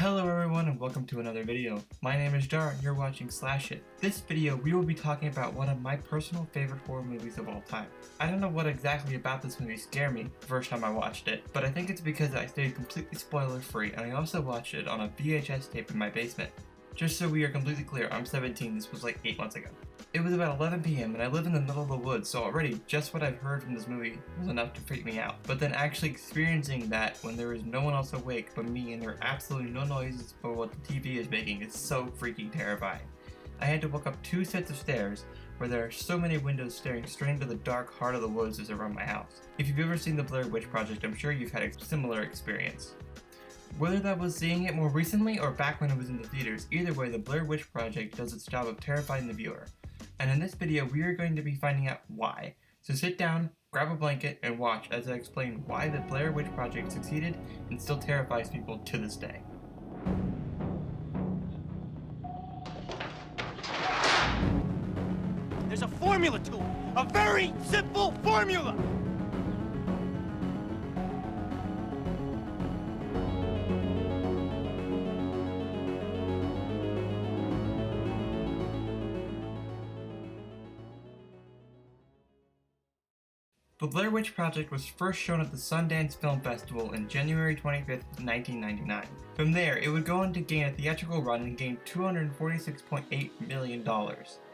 Hello everyone and welcome to another video. My name is Dar and you're watching Slash It. This video we will be talking about one of my personal favorite horror movies of all time. I don't know what exactly about this movie scared me the first time I watched it, but I think it's because I stayed completely spoiler free and I also watched it on a VHS tape in my basement. Just so we are completely clear, I'm 17, this was like 8 months ago. It was about 11 p.m. and I live in the middle of the woods, so already just what I've heard from this movie was enough to freak me out. But then actually experiencing that when there is no one else awake but me and there are absolutely no noises but what the TV is making is so freaking terrifying. I had to walk up 2 sets of stairs where there are so many windows staring straight into the dark heart of the woods as around my house. If you've ever seen the Blair Witch Project, I'm sure you've had a similar experience. Whether that was seeing it more recently or back when it was in the theaters, either way the Blair Witch Project does its job of terrifying the viewer. And in this video we are going to be finding out why. So sit down, grab a blanket, and watch as I explain why the Blair Witch Project succeeded and still terrifies people to this day. There's a formula to it! A very simple formula! The Blair Witch Project was first shown at the Sundance Film Festival in January 25th, 1999. From there, it would go on to gain a theatrical run and gain $246.8 million.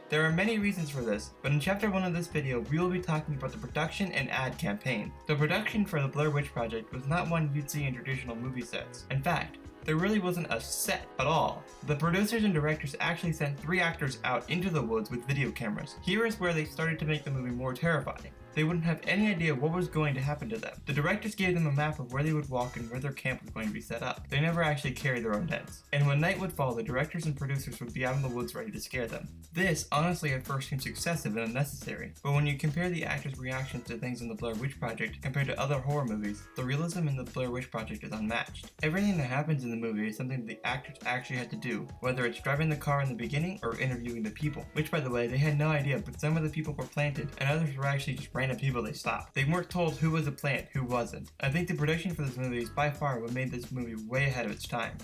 There are many reasons for this, but in chapter 1 of this video, we will be talking about the production and ad campaign. The production for the Blair Witch Project was not one you'd see in traditional movie sets. In fact, there really wasn't a set at all. The producers and directors actually sent 3 actors out into the woods with video cameras. Here is where they started to make the movie more terrifying. They wouldn't have any idea what was going to happen to them. The directors gave them a map of where they would walk and where their camp was going to be set up. They never actually carried their own tents. And when night would fall, the directors and producers would be out in the woods ready to scare them. This, honestly, at first seems excessive and unnecessary, but when you compare the actors' reactions to things in the Blair Witch Project compared to other horror movies, the realism in the Blair Witch Project is unmatched. Everything that happens in the movie is something the actors actually had to do, whether it's driving the car in the beginning or interviewing the people, which by the way, they had no idea, but some of the people were planted and others were actually just random people they stopped. They weren't told who was a plant, who wasn't. I think the production for this movie is by far what made this movie way ahead of its time.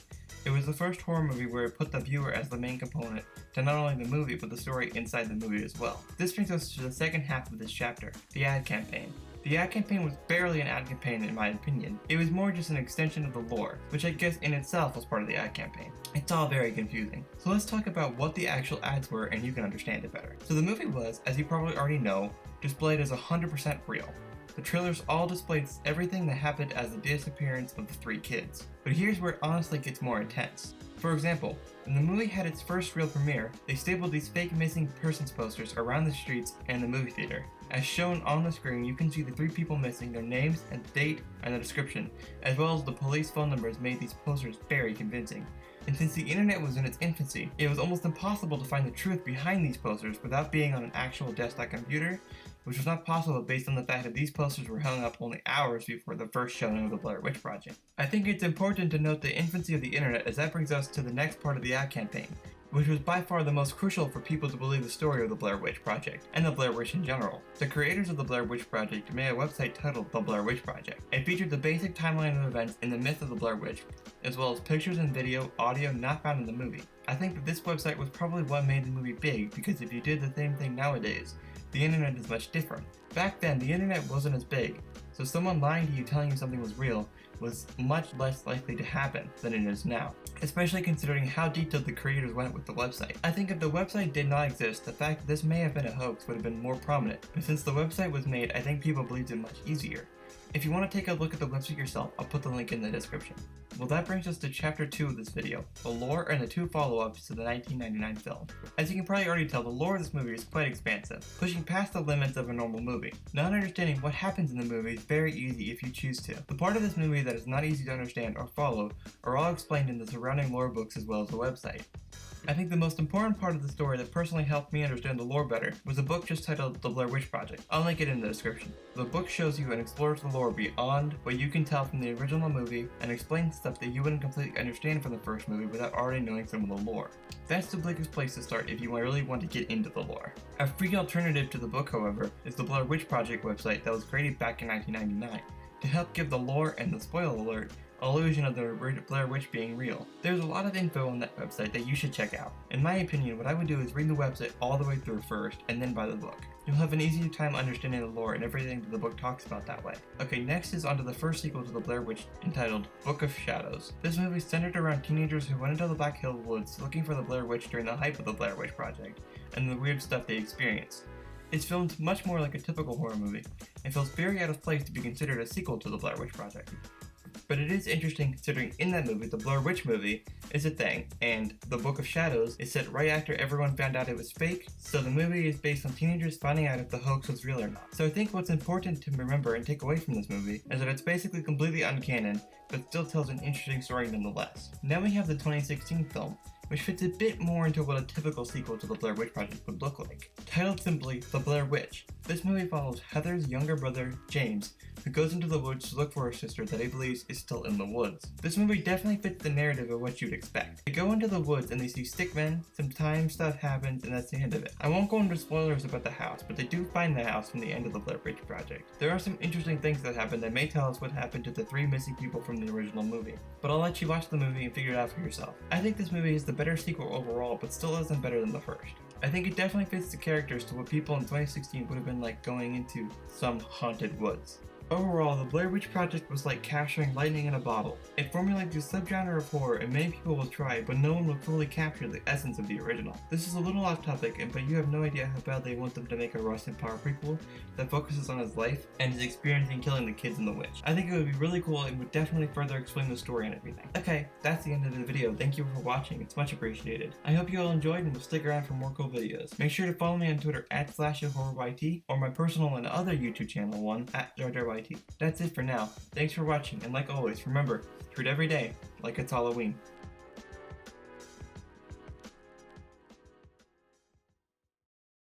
It was the first horror movie where it put the viewer as the main component to not only the movie but the story inside the movie as well. This brings us to the second half of this chapter, the ad campaign. The ad campaign was barely an ad campaign in my opinion. It was more just an extension of the lore, which I guess in itself was part of the ad campaign. It's all very confusing. So let's talk about what the actual ads were and you can understand it better. So the movie was, as you probably already know, displayed as 100% real. The trailers all displayed everything that happened as the disappearance of the 3 kids. But here's where it honestly gets more intense. For example, when the movie had its first real premiere, they stapled these fake missing persons posters around the streets and the movie theater. As shown on the screen, you can see the 3 people missing, their names and date and the description, as well as the police phone numbers made these posters very convincing. And since the internet was in its infancy, it was almost impossible to find the truth behind these posters without being on an actual desktop computer, which was not possible based on the fact that these posters were hung up only hours before the first showing of the Blair Witch Project. I think it's important to note the infancy of the internet as that brings us to the next part of the ad campaign, which was by far the most crucial for people to believe the story of the Blair Witch Project, and the Blair Witch in general. The creators of the Blair Witch Project made a website titled The Blair Witch Project. It featured the basic timeline of events in the myth of the Blair Witch, as well as pictures and audio not found in the movie. I think that this website was probably what made the movie big, because if you did the same thing nowadays, the internet is much different. Back then, the internet wasn't as big, so someone lying to you telling you something was real was much less likely to happen than it is now, especially considering how detailed the creators went with the website. I think if the website did not exist, the fact that this may have been a hoax would have been more prominent, but since the website was made, I think people believed it much easier. If you want to take a look at the website yourself, I'll put the link in the description. Well, that brings us to chapter 2 of this video, the lore and the 2 follow-ups to the 1999 film. As you can probably already tell, the lore of this movie is quite expansive, pushing past the limits of a normal movie. Not understanding what happens in the movie is very easy if you choose to. The part of this movie that is not easy to understand or follow are all explained in the surrounding lore books as well as the website. I think the most important part of the story that personally helped me understand the lore better was a book just titled The Blair Witch Project. I'll link it in the description. The book shows you and explores the lore beyond what you can tell from the original movie and explains stuff that you wouldn't completely understand from the first movie without already knowing some of the lore. That's the biggest place to start if you really want to get into the lore. A free alternative to the book, however, is the Blair Witch Project website that was created back in 1999 to help give the lore and the spoiler alert illusion of the Blair Witch being real. There's a lot of info on that website that you should check out. In my opinion, what I would do is read the website all the way through first, and then buy the book. You'll have an easier time understanding the lore and everything that the book talks about that way. Okay, next is onto the first sequel to the Blair Witch, entitled Book of Shadows. This movie is centered around teenagers who went into the Black Hill Woods looking for the Blair Witch during the hype of the Blair Witch Project, and the weird stuff they experienced. It's filmed much more like a typical horror movie, and feels very out of place to be considered a sequel to the Blair Witch Project. But it is interesting considering in that movie, the Blair Witch movie is a thing, and the Book of Shadows is set right after everyone found out it was fake, so the movie is based on teenagers finding out if the hoax was real or not. So I think what's important to remember and take away from this movie is that it's basically completely uncanon, but still tells an interesting story nonetheless. Now we have the 2016 film, which fits a bit more into what a typical sequel to the Blair Witch Project would look like. Titled simply The Blair Witch, this movie follows Heather's younger brother, James, who goes into the woods to look for her sister that he believes is still in the woods. This movie definitely fits the narrative of what you'd expect. They go into the woods and they see stickmen, some time stuff happens, and that's the end of it. I won't go into spoilers about the house, but they do find the house from the end of the Blair Witch Project. There are some interesting things that happen that may tell us what happened to the 3 missing people from the original movie, but I'll let you watch the movie and figure it out for yourself. I think this movie is the better sequel overall, but still isn't better than the first. I think it definitely fits the characters to what people in 2016 would have been like going into some haunted woods. Overall, the Blair Witch Project was like capturing lightning in a bottle. It formulates a subgenre of horror and many people will try, but no one will fully capture the essence of the original. This is a little off topic, but you have no idea how bad they want them to make a Rustin Parr prequel that focuses on his life and his experience in killing the kids in the witch. I think it would be really cool and would definitely further explain the story and everything. Okay, that's the end of the video. Thank you for watching, it's much appreciated. I hope you all enjoyed and will stick around for more cool videos. Make sure to follow me on Twitter @SlasherHorrorYT or my personal and other YouTube channel one @JarJarYT. That's it for now. Thanks for watching, and like always, remember, treat every day like it's Halloween.